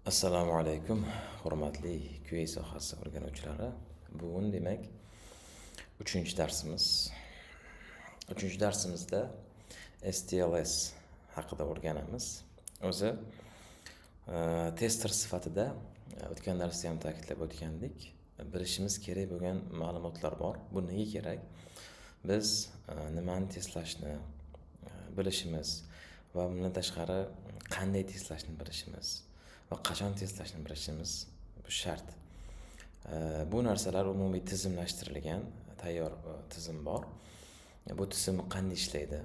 Assalomu alaykum, hurmatli QA sohasi o'rganuvchilari. Bugun demak 3-darsimiz. 3-darsimizda STLS haqida o'rganamiz. O'zi tester sifatida o'tgan darsda ham ta'kidlab o'tgandik. Bilishimiz kerak bo'lgan ma'lumotlar bor. Bu nega kerak? Biz nimani testlashni bilishimiz va bundan tashqari qanday testlashni bilishimiz va qachon testlashni bilishimiz bu shart. Bu narsalar umumiy tizimlashtirilgan, tayyor tizim bor. Bu tizim qanday ishlaydi?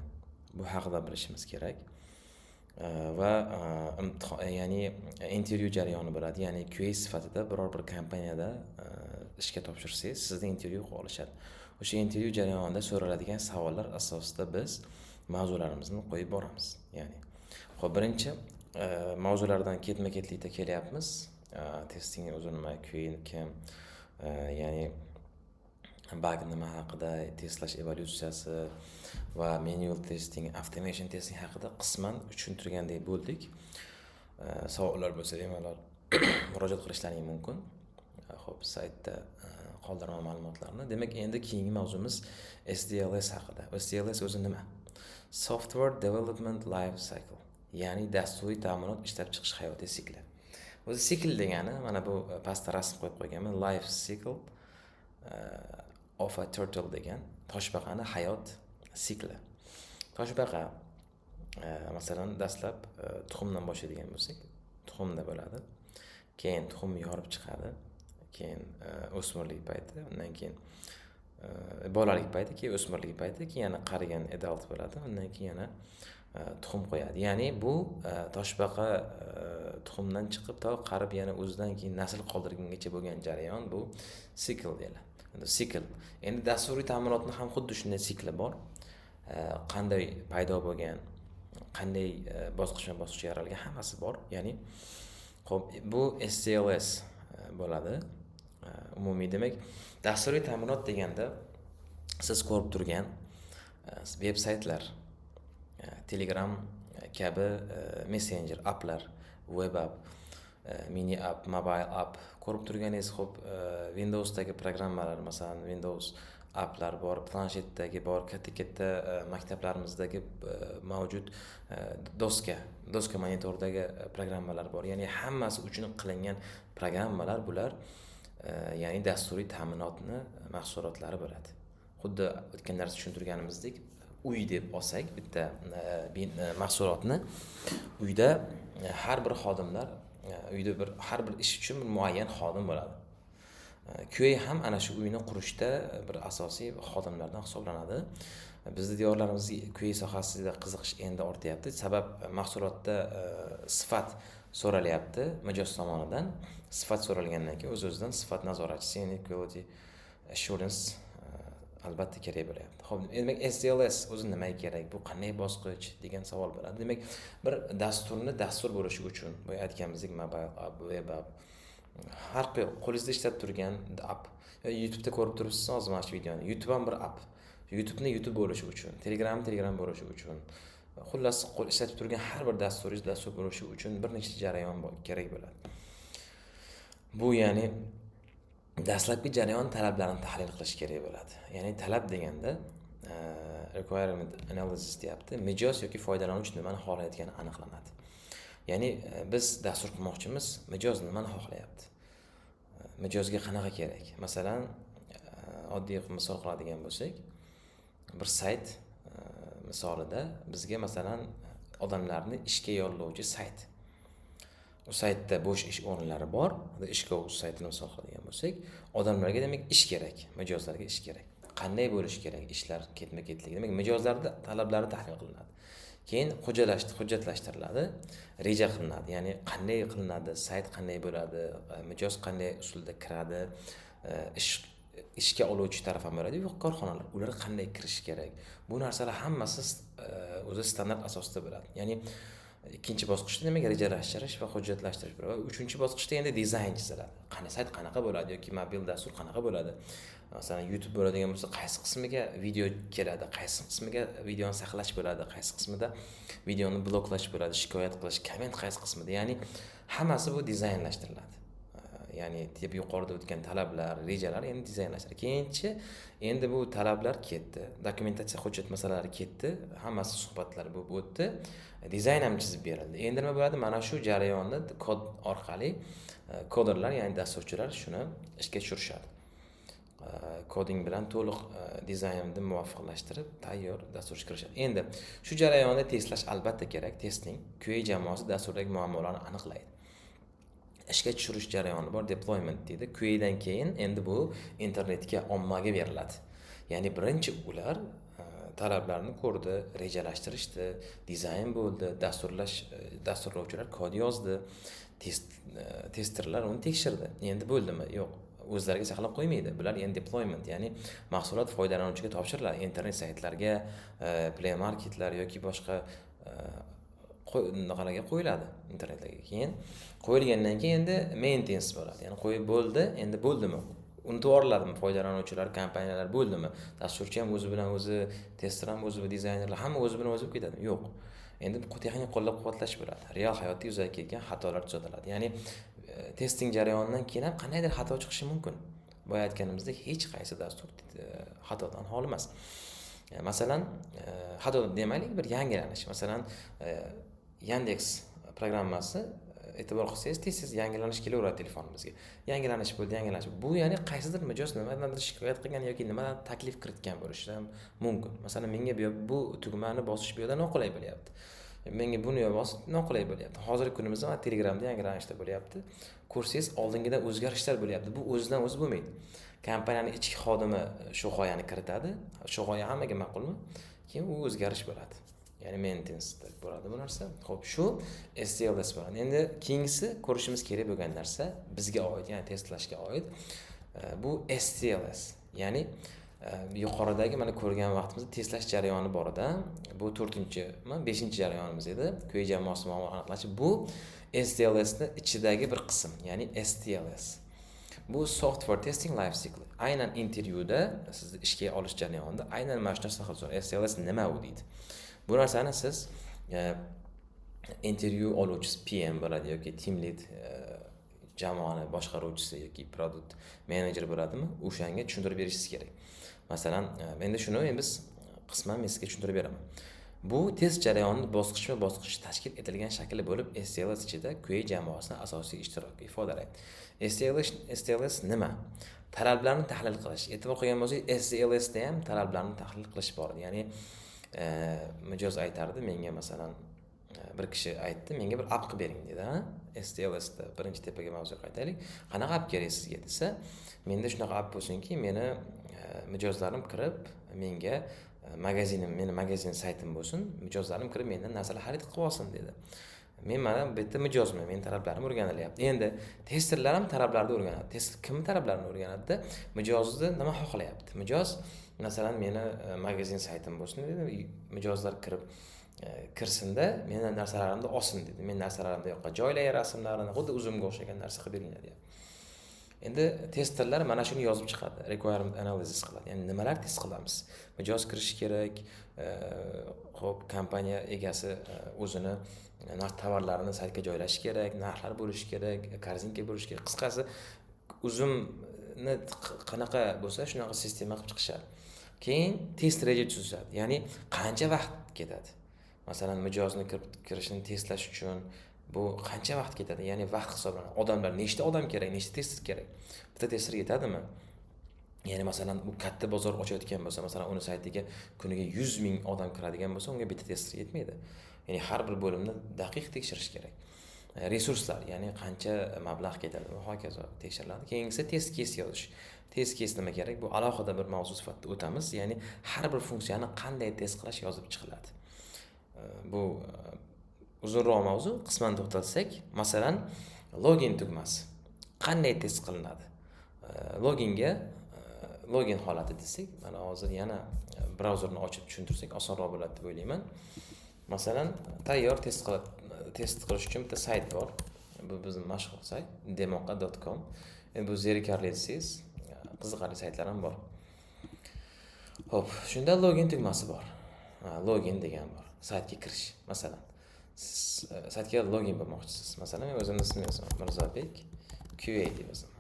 Bu haqida bilishimiz kerak. Va ya'ni intervyu jarayoni bo'ladi. Ya'ni QA sifatida biror bir kompaniyada ishga topshirsangiz, sizdan intervyu qilib olishadi. O'sha intervyu jarayonida so'raladigan savollar asosida biz mavzularimizni qo'yib boramiz. Ya'ni, xo'p, birinchi mavzulardan ketma-ketlikda kelyapmiz. Testing o'zi nima, QA kim, ya'ni bug nima haqida, testlash evolyutsiyasi va manual testing, automation testing haqida qisman tushuntirgandek bo'ldik. Savollar bo'lsa, bemalol murojaat qilishlaring mumkin. Xo'p, saytda qoldirma ma'lumotlarni. Demak, endi keyingi mavzumiz SDLS haqida. SDLS o'zi nima? Software Development Life Cycle. Ya'ni dasturiy ta'minot ishlab chiqish hayotiy sikli. O'zi sikl degani mana bu pastda rasm qo'yib qo'yganman. Life cycle of a turtle degan toshbaqani hayot sikli. Toshbaqa masalan dastlab tuxumdan boshlaydigan bo'lsak, tuxumda bo'ladi. Keyin tuxum yorib chiqadi. Keyin o'smirlik payti, undan keyin bolalik payti, keyin o'smirlik payti, keyin yana qarigan adult bo'ladi. Undan keyin yana tuxum qo'yadi. Ya'ni bu toshbaqa tuxumdan chiqib to qarib yana o'zidan keyin nasl qoldirgungacha bo'lgan jarayon bu sikl deyiladi. Sikl. Endi dasturiy ta'minotning ham xuddi shunday sikli bor. Qanday paydo bo'lgan, qanday bosqichma-bosqich yaralgan hammasi bor. Ya'ni xo'p, bu STLS bo'ladi. Umumiy demak, dasturiy ta'minot deganda siz ko'rib turgan veb-saytlar, Telegram kabi messenger applar, web app, mini app, mobile app ko'rib turganingiz, xo'p, Windowsdagi programmalar, masalan, Windows applar bor, planshetdagi bor, katta-katta maktablarimizdagi mavjud doska monitordagi programmalar bor. Ya'ni hammasi uchun qilingan programmalar bular, ya'ni dasturiy ta'minotni mahsulotlari bo'ladi. Xuddi o'tgan darsda tushuntirganimizdek, uy deb olsak bitta mahsulotni, uyda har bir xodimlar, uyda har bir ish uchun bir muayyan xodim bo'ladi. QA ham ana shu uyni qurishda bir asosiy xodimlardan hisoblanadi. Bizning diyorlarimizda QA sohasida qiziqish endi ortyapti. Sabab mahsulotda sifat so'ralyapti mijoz tomonidan. Sifat so'ralgandan keyin o'z-o'zidan sifat nazoratchisi, ya'ni quality assurance albatta kerak bo'lyapti. Xo'p, demak STLS o'zi nimaga kerak? Bu qanday bosqich degan savol bo'ladi. Demak, bir dasturni dastur bo'lishi uchun, boya aytganimizdek, mobile app, web app, har qo'lingizda ishlab turgan app. YouTube'da ko'rib turibsiz hozir mana shu videoni. YouTube ham bir app. YouTube'ni YouTube bo'lishi uchun, Telegram bo'lishi uchun, xullas qo'l ishlatib turgan har bir dastur bo'lishi uchun bir nechta jarayon kerak bo'ladi. Bu ya'ni dastlabki jarayon talablarini tahlil qilish kerak bo'ladi. Ya'ni talab deganda requirement analysis deyapti. Mijoz yoki foydalanuvchi nimani xohlayotgani aniqlanadi. Ya'ni biz dastur qurmoqchimiz, mijoz nimani xohlayapti? Mijozga qanaqa kerak? Masalan, oddiy misol qiladigan bo'lsak, bir sayt misolida bizga masalan odamlarni ishga yollovchi sayt. U saytda bo'sh ish o'rinlari bor. Ishga o'z saytini misol qiladigan bo'lsak, odamlarga demak ish kerak, mijozlarga ish kerak. Qanday bo'lishi kerak ishlar ketma-ketligi? Demak, mijozlarda talablari tahlil qilinadi. Keyin hujjatlashtiriladi, reja qilinadi. Ya'ni qanday qilinadi, sayt qanday bo'ladi, mijoz qanday usulda kiradi, ishga oluvchi taraf ham bo'ladi, yo'q korxonalar, ular qanday kirish kerak. Bu narsalar hammasi o'zi standart asosida bo'ladi. Ya'ni ikkinchi bosqichda demak rejalashtirish va hujjatlashtirish bo'ladi. Uchinchi bosqichda endi dizayn chiziladi. Qanday sayt qanaqa bo'ladi yoki mobil dastur qanaqa bo'ladi? Masalan, YouTube bo'ladigan bo'lsa, qaysi qismiga video keladi, qaysi qismiga videoni saqlash bo'ladi, qaysi qismida videoni bloklash bo'ladi, shikoyat qilish, komment qaysi qismida. Ya'ni hammasi bu dizaynlashtiriladi. Ya'ni deb yuqorida o'tgan talablar, rejalar endi dizaynlashtiriladi. Keyinchi endi bu talablar ketdi. Dokumentatsiya hujjat masalalari ketdi. Hammasi suhbatlar bo'lib o'tdi. Dizayn ham chizib berildi. Endi nima bo'ladi? Mana shu jarayonni kod orqali koderlar, ya'ni dasturchilar shuni ishga tushirishadi. Koding bilan to'liq dizaynni muvofiqlashtirib, tayyor dasturchi kirishadi. Endi shu jarayonda testlash albatta kerak. Testing QA jamoasi dasturdagi muammolarni aniqlaydi. Ishga tushirish jarayoni bor, deployment deydi. QA'dan keyin endi bu internetga, ommaga beriladi. Ya'ni birinchi ular talablarni ko'rdi, rejalashtirishdi, dizayn bo'ldi, dasturlovchilar kod yozdi, testerlar uni tekshirdi. Endi bo'ldimi? Yo'q. O'zlariga saqlab qo'ymaydi. Bular endi deployment, ya'ni mahsulot foydalanuvchiga topshiriladi. Internet saytlarga, Play Marketlar yoki boshqa naqalarga qo'yiladi internetlarga. Keyin qo'yilgandan keyin endi maintenance bo'ladi. Ya'ni qo'yib bo'ldi, endi bo'ldimi? Unutib yuboriladimi foydalanuvchilar, kompaniyalar bo'ldimi? Dasturchi ham o'zi bilan o'zi, tester ham o'zi bilan, dizaynerlar hamma o'zi bilan o'zi ketadi. Yo'q. Endi texnik qo'llab-quvvatlash bo'ladi. Real hayotda yuzaga kelgan xatolar tuzatiladi. Ya'ni testing jarayonidan keyin ham qandaydir xato chiqishi mumkin. Boya aytganimizdek, hech qaysi dastur xatodan xoli emas. Masalan, xato demaylik, bir yangilanish. Masalan, Yandex programmasi e'tibor qilsangiz, tez yangilanish kelaveradi telefonimizga. Yangilanish bo'ldi, yangilanish. Bu ya'ni qaysidir mijoz nimadandir shikoyat qilgan yoki nimadan taklif kiritgan bo'lishi ham mumkin. Masalan, menga bu tugmani bosish bu yerda noqulay bo'lyapti. Menga buni bosib noqulay bo'lyapti. Hozirgi kunimizda Telegramda yangilanishlar bo'lyapti. Ko'rsangiz, oldingidan o'zgarishlar bo'lyapti. Bu o'zidan o'zi bo'lmaydi. Kompaniyaning ichki xodimi shu g'oyani kiritadi. Shu g'oya hammaga ma'qulmi? Keyin u o'zgarish bo'ladi. Ya'ni maintenance bo'ladi bu narsa. Xo'p, shu STLS bo'ladi. Endi keyingisi ko'rishimiz kerak bo'lgan narsa bizga oid, ya'ni testlashga oid. Bu STLS, ya'ni yuqoridagi mana ko'rgan vaqtimizda testlash jarayoni bor edi. Bu 5-chi jarayonimiz edi. QA jamoasi muammo aniqlash. Bu STLS ning ichidagi bir qism, ya'ni STLS. Bu software testing life cycle. Aynan intervyuda sizni ishga olish jarayonida aynan mana shu narsa haqida STLS nima u deydi. Bu narsani siz intervyu oluvchisi PM bo'ladi yoki team lead jamoani boshqaruvchisi yoki product manager bo'ladimi? O'shanga tushuntirib berishingiz kerak. Masalan, endi shuni biz qisman men sizga tushuntirib beraman. Bu test jarayoni bosqichma-bosqich tashkil etilgan shakli bo'lib, STLS ichida QA jamoasining asosiy ishtiroki ifodalaydi. STLS nima? Talablarni tahlil qilish. E'tibor qilgan bo'lsangiz, STLS da ham talablarni tahlil qilish bor. Ya'ni mijoz aytardi menga, masalan, bir kishi aytdi, menga bir app qilib bering dedi, ha? STLS da birinchi tepaga mavzuga qaytaylik. Qanaqa app kerak sizga desa, menda shunaqa app bo'lsinki, meni mijozlarim kirib, menga meni magazin saytim bo'lsin, mijozlarim kirib mendan narsalar xarid qilib olsin dedi. Men mana bu yerda mijozman, men talablarim o'rganilyapti. Endi testerlar ham talablarni o'rganadi. Tester kim talablarini o'rganadi? Mijozda nima xohlayapti? Mijoz masalan meni magazin saytim bo'lsin dedi. Mijozlar kirsinda meni narsalarimni olsin dedi. Men narsalarimni yoqqa joylay, rasmlarini xuddi o'zimga o'xshagan narsa qilib beringlar deyapti. Endi testerlar mana shuni yozib chiqadi, requirement analysis qiladi. Ya'ni nimalar test qilamiz? Mijoz kirishi kerak, xo'p, kompaniya egasi o'zini tovarlarini saytga joylashi kerak, narxlar bo'lishi kerak, korzinka bo'lishi kerak. Qisqasi, uzumni qanaqa bo'lsa, shunaqa sistema qilib chiqishadi. Keyin test reja tuziladi. Ya'ni qancha vaqt ketadi? Masalan, mijozni kirishini testlash uchun bu qancha vaqt ketadi? Ya'ni vaqt hisoblanadi. Odamlar nechta odam kerak, nechta tester kerak? Bitta tester yetadimi? Ya'ni masalan, bu katta bozor ochayotgan bo'lsa, masalan, uni saytiga kuniga 100 ming odam kiradigan bo'lsa, unga bitta tester yetmaydi. Ya'ni har bir bo'limni daqiq tekshirish kerak. Resurslar, ya'ni qancha mablag' ketadi va hokazo tekshiriladi. Keyingisi test case yozish. Test case nima kerak? Bu alohida bir mavzu sifatida o'tamiz. Ya'ni har bir funksiyani qanday test qilish yozib chiqiladi. Bu uzunroq mavzu, qisman to'xtalsak, masalan, login tugmasi qanday test qilinadi? Login holati desak, mana hozir yana brauzerni ochib tushuntirsak osonroq bo'ladi deb o'ylayman. Masalan, tayyor test qilish uchun bitta sayt bor. Bu bizning mashhur sayt demoqa.com. Endi bu zerikarli desangiz, qiziqarli saytlar ham bor. Xo'p, shunda login tugmasi bor. Login degan bor. Saytga kirish, masalan. Siz saytga login bo'lmoqchisiz. Masalan, men o'zimning ismimni yozaman, Mirzobek QA deb yozaman.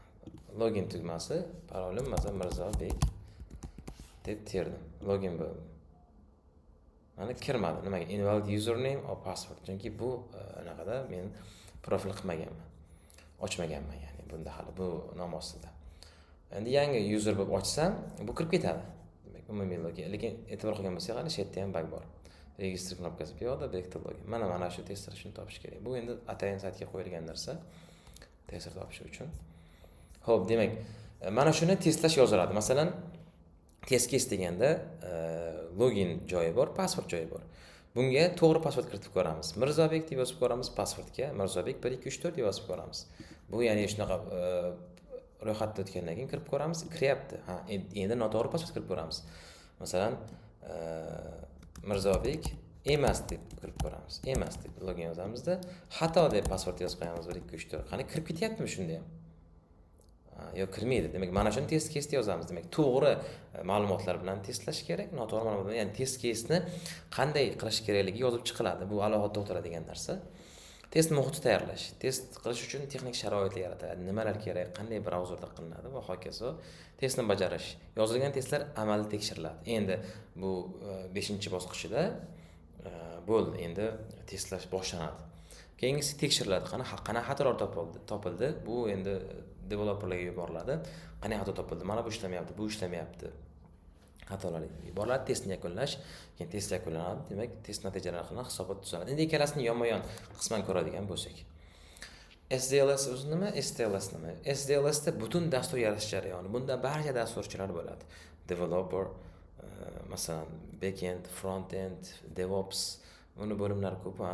Login tugmasi, parolim masalan Mirzobek deb terdim. Login bo'ldi. Mana kirmadi. Nimaga? Invalid username or password. Chunki bu anaqada men profil qilmaganman. Ochmaganman, ya'ni bunda hali bu nom ostida. Endi yangi user bo'lib ochsam, bu kirib ketadi. Demak, umumiy login. Lekin e'tibor qilgan bo'lsak, qani shu yerda ham bug bor. Register knopkasi bu yoqda, vektor login. Mana shu tester shuni topish kerak. Bu endi atayin saytga qo'yilgan narsa. Tester topish uchun. Xo'p, demak, mana shuni testlash yoziladi. Masalan, test case deganda login joyi bor, password joyi bor. Bunga to'g'ri password kiritib ko'ramiz. Mirzobek deb yozib ko'ramiz passwordga. Mirzobek 1 2 3 4 deb yozib ko'ramiz. Bu ya'ni shunaqa ro'yxatdan o'tgandan keyin kirib ko'ramiz, kiryapti. Endi noto'g'ri password kirib ko'ramiz. Masalan, Mirzobek emas deb kirib ko'ramiz. Emas deb login yozamizda, xato deb password yozib qo'yamiz 1 2 3 4. Qani kirib ketyaptimi shunda ham? Yo'q, kirmaydi. Demak, mana shuni test case'da yozamiz. Demak, to'g'ri ma'lumotlar bilan testlash kerak, noto'g'ri ma'lumotlar, ya'ni test case'ni qanday qilish kerakligi yozib chiqiladi. Bu alohida to'xtaladigan narsa. Test muhiti tayyorlash. Test qilish uchun texnik sharoitlar yaratadi. Nimalar kerak, qanday brauzerda qilinadi va hokazo. Testni bajarish. Yozilgan testlar amalda tekshiriladi. Endi bu 5-bosqichida bo'ldi. Endi testlash boshlanadi. Keyingisi tekshiriladi. Qana xatolar topildi. Bu endi developerlarga yuboriladi. Qanday xato topildi? Mana bu ishlamayapti, bu ishlamayapti. Xatolar yuboriladi, testni yakunlash. Keyin test yakunlanadi. Demak, test natijalarini hisobot tuziladi. Endi ikkalasini yonma-yon qisman ko'radigan bo'lsak. SDLS o'zi nima? STLS nima? SDLS da butun dastur yaratish jarayoni. Bunda barcha dasturchilar bo'ladi. Developer, masalan, backend, frontend, DevOps, buni bo'limlar ko'p, ha.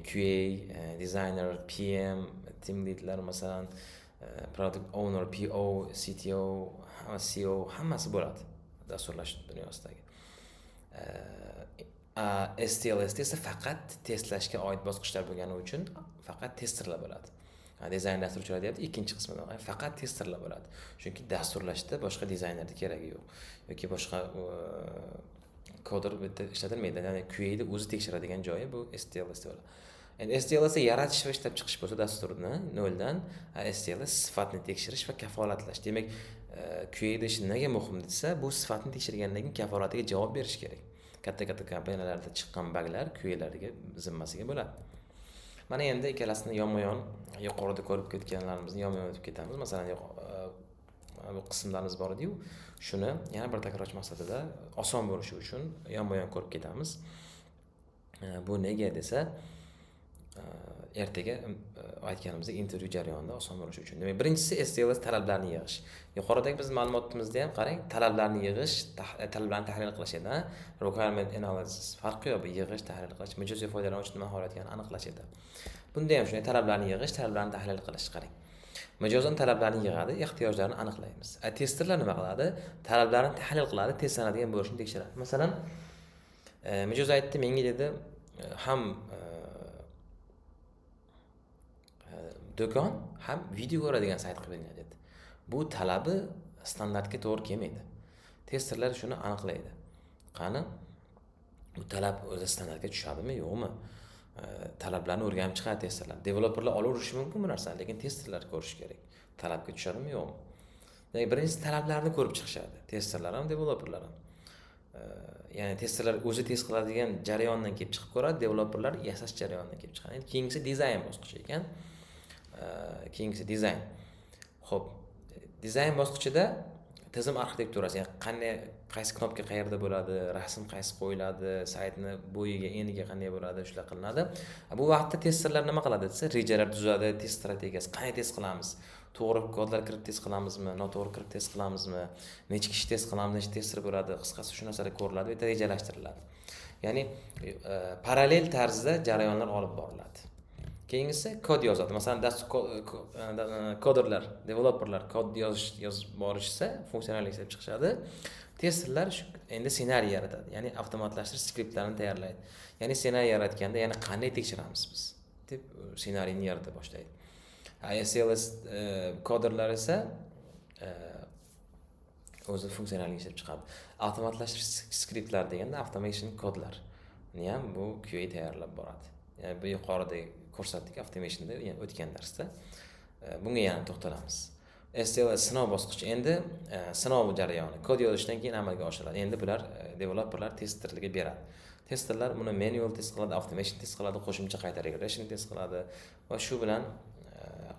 QA, designer, PM, team leadlar, masalan, product owner, PO, CTO, CEO, hammasi bo'ladi dasturlash dunyosidagi. STLS esa faqat testlashga oid bosqichlar bo'lgani uchun faqat testerlar bo'ladi. Dizayn dasturchilar deyapti, ikkinchi qismida faqat testerlar bo'ladi. Chunki dasturlashda boshqa dizaynerning keragi yo'q yoki boshqa koder bitta ishlatilmaydi. Ya'ni QA da o'zi tekshiradigan joyi bu STLS bo'ladi. Endi STLS yaratish va ishlab chiqish bo'lsa dasturni noldan, STLS sifatni tekshirish va kafolatlash. Demak, QA da ish nega muhim desa, bu sifatni tekshirgandan keyin kafolatiga javob berish kerak. Katta kompaniyalarda chiqqan buglar QA'larga zimmasiga bo'ladi. Mana endi ikkalasini yonma-yon yuqorida ko'rib ketganlarimizni yonma-yon o'tib ketamiz. Masalan, bu qismlarimiz bor edi-yu, shuni yana bir takrorlash maqsadida oson bo'lishi uchun yonma-yon ko'rib ketamiz. Bu nega desa, ertaga aytganimizdek intervyu jarayonida oson bo'lishi uchun. Demak, birinchisi STLS talablarni yig'ish. Yuqoridagi biz ma'lumotimizda ham qarang, talablarni yig'ish, talablarni tahlil qilish edi. Requirement analysis. Farqi yo'q, yig'ish, tahlil qilish, mijoz foydalanuvchi nima xohlayotganini aniqlash edi. Bunda ham shunday talablarni yig'ish, talablarni tahlil qilish, qarang. Mijozdan talablarni yig'adi, ehtiyojlarni aniqlaymiz. Testerlar nima qiladi? Talablarni tahlil qiladi, testlanadigan bo'lishini tekshiradi. Masalan, mijoz aytdi, menga dedi, ham do'kon ham video ko'radigan sayt qilingan dedi. Bu talabi standartga to'g'ri kelmaydi. Testerlar shuni aniqlaydi. Qani bu talab o'zi standartga tushadimi, yo'qmi? Talablarni o'rganib chiqadi testerlar. Developerlar olaverishi mumkin bu narsani, lekin testerlar ko'rish kerak. Talabga tushadimi, yo'qmi? Demak, birinchi talablarni ko'rib chiqishadi. Testerlar ham, developerlar ham. Ya'ni testerlar o'zi test qiladigan jarayondan kelib chiqib ko'radi, developerlar yasash jarayonidan kelib chiqadi. Endi keyingisi dizayn bosqichi ekan. Keyingisi dizayn. Xo'p, dizayn bosqichida tizim arxitekturasi, ya'ni qaysi knopka qayerda bo'ladi, rasm qaysi qo'yiladi, saytni bo'yiga, eniga qanday bo'ladi, shular qilinadi. Bu vaqtda testerlar nima qiladi desa, rejalar tuzadi, test strategiyasi, qanday test qilamiz? To'g'ri kodlar kirib test qilamizmi, noto'g'ri kirib test qilamizmi, necha kishi test qilamiz, necha tester bo'ladi, qisqasi shu narsalar ko'riladi va rejalashtiriladi. Ya'ni parallel tarzda jarayonlar olib boriladi. Keyingisi kod yozadi. Masalan, koderlar, developerlar kod yozib borishsa, funksionallik ishlab chiqishadi. Testerlar endi ssenariy yaratadi. Ya'ni avtomatlashtirish skriptlarini tayyorlaydi. Ya'ni ssenariy yaratganda, ya'ni qanday tekshiramiz biz deb ssenariyni yarata boshlaydi. SLS koderlar esa o'zi funksionallik ishlab chiqadi. Avtomatlashtirish skriptlar deganda automation kodlar. Ham bu QA tayyorlab boradi. Ya'ni bu yuqorida ko'rsatdik automationda, ya'ni o'tgan darsda. Bunga yana to'xtalamiz. STLS sinov bosqichi. Endi sinov jarayoni kod yozishdan keyin amalga oshiriladi. Endi bular developerlar testerlarga beradi. Testerlar buni manual test qiladi, automation test qiladi, qo'shimcha qayta regression test qiladi va shu bilan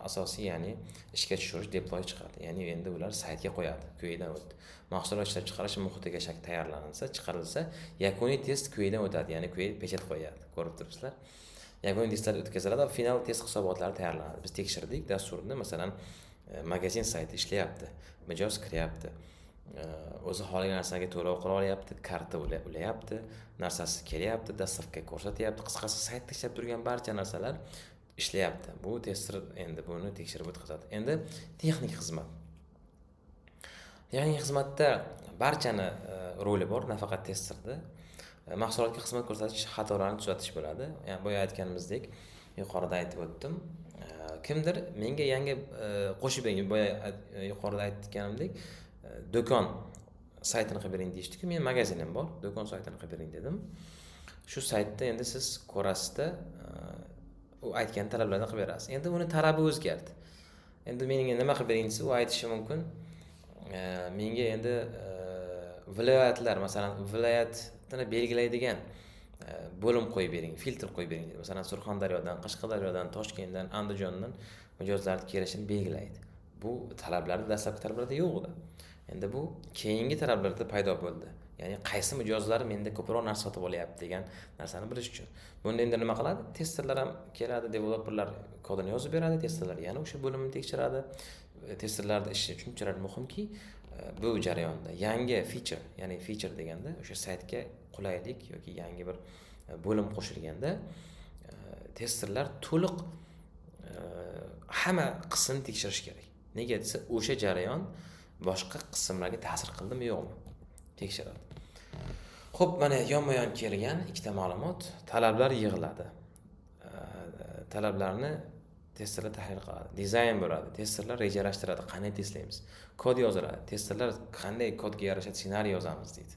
asosiy, ya'ni ishga tushirish, deploy chiqadi. Ya'ni endi ular saytga qo'yadi. QA'dan o'tdi. Mahsulot ishlab chiqarish muhitiga tayyorlansa, chiqarilsa, yakuniy test QA'dan o'tadi. Ya'ni QA pechat qo'yadi. Ko'rib turibsizlar. Yakuniy testlar o'tkaziladi va final test hisobotlari tayyorlanadi. Biz tekshirdik dasturni, masalan, magazin sayti ishlayapti, mijoz kiryapti, o'zi xohlagan narsaga to'lov qila olyapti, karta ulayapti, narsasi kelyapti, dastavka ko'rsatyapti. Qisqasi saytda ishlab turgan barcha narsalar ishlayapti. Bu tester endi buni tekshirib o'tkazadi. Endi texnik xizmat. Ya'ni xizmatda barchani roli bor, nafaqat testerda. Mahsulotga xizmat ko'rsatish, xatolarni tuzatish bo'ladi. Ya'ni boya aytganimizdek, yuqorida aytib o'tdim. Kimdir menga yangi qo'shib bering, boya yuqorida aytganimdek, do'kon saytini qilib bering deyishdi-ku, men magazinim bor, do'kon saytini qilib bering dedim. Shu saytda endi siz ko'rasizda u aytgan talablarni qilib berasiz. Endi uni talabi o'zgardi. Endi menga nima qilib bering desa, u aytishi mumkin. Menga endi viloyatlar, masalan, viloyatni belgilaydigan bo'lim qo'yib bering, filtr qo'yib bering deydi. Masalan, Surxondaryodan, Qashqadaryodan, Toshkentdan, Andijondan mijozlarni kelishini belgilaydi. Bu talablarda, dastlabki talablarda yo'q edi. Endi bu keyingi talablarda paydo bo'ldi. Ya'ni qaysi mijozlar menda ko'proq narsa sotib olyapti degan narsani bilish uchun. Bunda endi nima qiladi? Testerlar ham keladi, developerlar kodini yozib beradi, testerlar yana o'sha bo'limni tekshiradi. Testerlarda ishi shunchalar muhimki, bu jarayonda yangi feature, ya'ni feature deganda o'sha saytga qulaylik yoki yangi bir bo'lim qo'shilganda testerlar to'liq hamma qismni tekshirish kerak. Nega desa, o'sha jarayon boshqa qismlarga ta'sir qildimi yo'qmi tekshiradi. Xo'p, mana yonma-yon kelgan ikkita ma'lumot, talablar yig'iladi. Talablarni testerlar tahlil qiladi. Dizayn bo'ladi. Testerlar rejalashtiradi, qanday testlaymiz. Kod yoziladi. Testerlar qanday kodga yarasha ssenariy yozamiz deydi.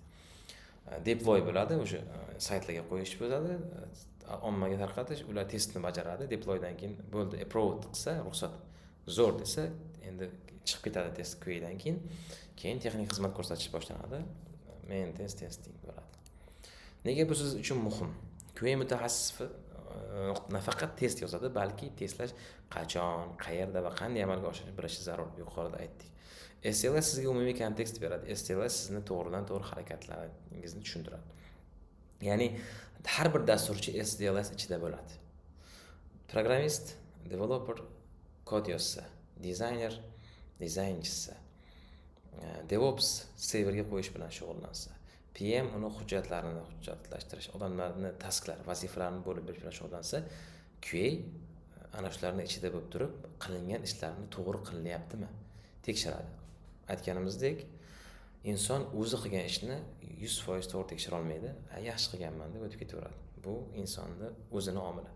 Deploy bo'ladi, o'sha saytlarga qo'yish bo'ladi, ommaga tarqatish, ular testni bajaradi. Deploydan keyin bo'ldi, approved qilsa, ruxsat zo'r desa, endi chiqib ketadi test QA'dan keyin texnik xizmat ko'rsatish boshlanadi. Maintenance testing bo'ladi. Nega bu siz uchun muhim? QA mutaxassisi nafaqat test yozadi, balki testlash qachon, qayerda va qanday amalga oshirishni bilishi zarur. Yuqorida aytdik. STLS sizga umumiy kontekst beradi. STLS sizni to'g'ridan-to'g'ri harakatlaringizni tushuntiradi. Ya'ni har bir dasturchi STLS ichida bo'ladi. Programmist, developer kod yozsa, dizayner dizayn chizsa, DevOps serverga qo'yish bilan shug'ullansa, PM uni hujjatlashtirish, odamlarni tasklar, vazifalarni bo'lib berish bilan shug'ullansa, QA ana shularning ichida bo'lib turib, qilingan ishlarni to'g'ri qilinyaptimi tekshiradi. Aytganimizdek, inson o'zi qilgan ishni 100% to'g'ri tekshira olmaydi. Yaxshi qilganman deb o'tib ketaveradi. Bu insonni o'zini omili.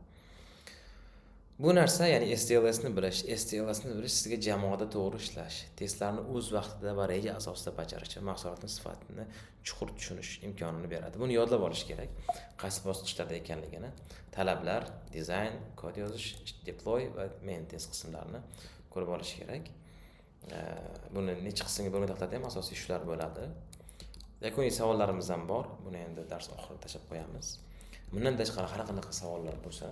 Bu narsa, ya'ni STLSni bilish sizga jamoada to'g'ri ishlash, testlarni o'z vaqtida va reja asosida bajarish, mahsulotning sifatini chuqur tushunish imkonini beradi. Buni yodlab olish kerak. Qaysi bosqichlarda ekanligini, talablar, dizayn, kod yozish, deploy va maintenance qismlarini ko'rib olish kerak. Buni necha qismga bo'lgan taqdirda ham asosiy shular bo'ladi. Yakuniy savollarimiz ham bor. Buni endi dars oxirida tashlab qo'yamiz. Bundan tashqari har qanaqa savollar bo'lsa,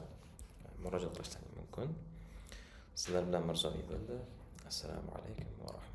murojaat qilishlaringiz mumkin. Sizlar bilan Mirzoyev bo'ldi. Assalomu alaykum va rahmatulloh.